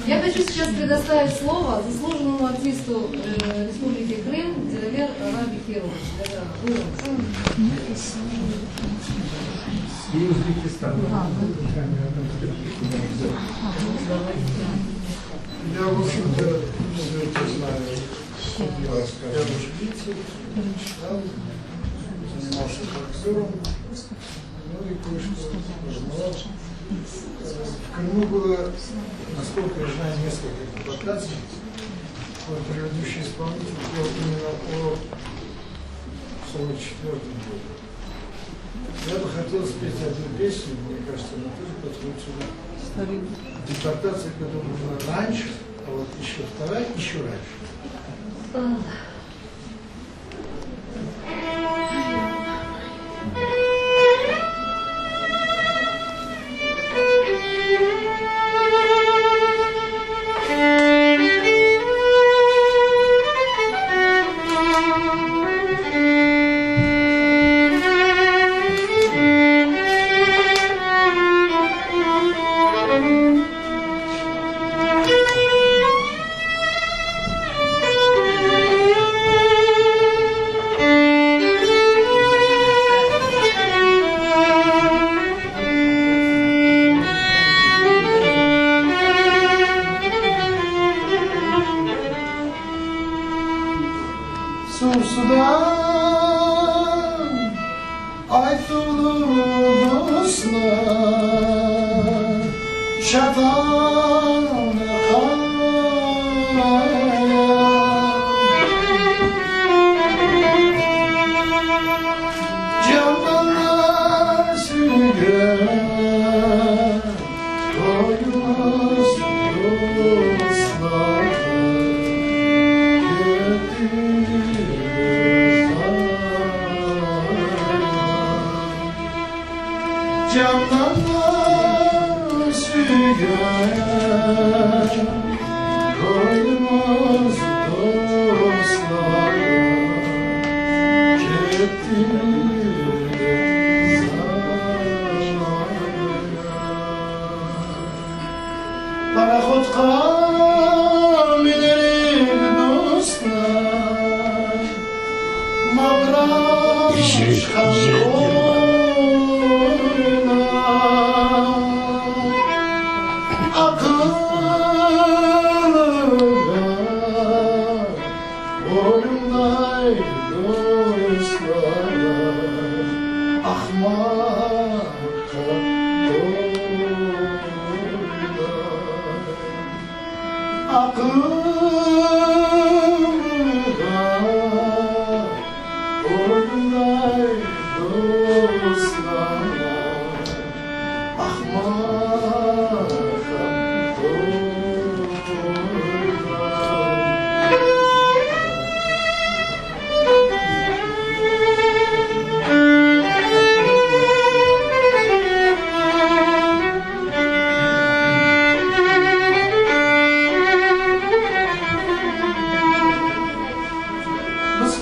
Я хочу сейчас предоставить слово заслуженному артисту Республики Крым Дилавер Раби Кирович. Я, в общем-то, все знаю, я уже видел, читал, занимался актером, ну и кое-что узнал. В Крыму было, насколько я знаю, несколько интерпретаций. Предыдущий исполнитель пел именно о 44 году. Я бы хотел спеть одну песню, мне кажется, она тоже подходит сюда. Депортация, которая была раньше, а вот еще вторая, еще раньше. Sudan aytılı dostlar şatan canlar sünger koyunuz dostlar canlar sünger koyunuz dostlar gittiniz paraxodga minerik dostlar mabrat Oyunday dostlar, ahmakka oyunlar, akılga oyunday dostlar, ahmakka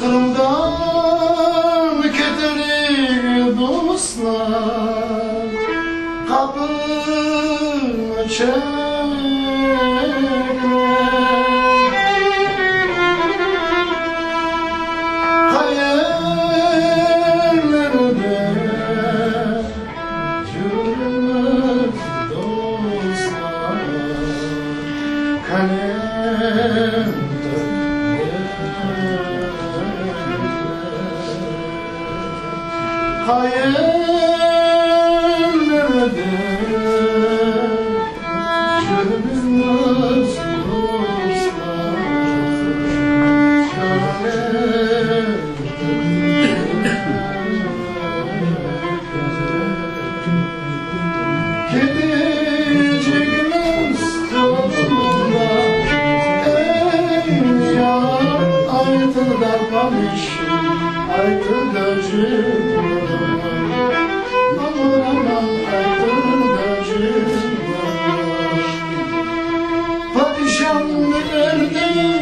Kırım'dan getirir dostlar kapını çekler hayallerde yürümez dostlar kalemde hayallerde yürümez dostlar kedicikimiz kolunda ey yar aytır darpamış aytır döcük padişahım nerede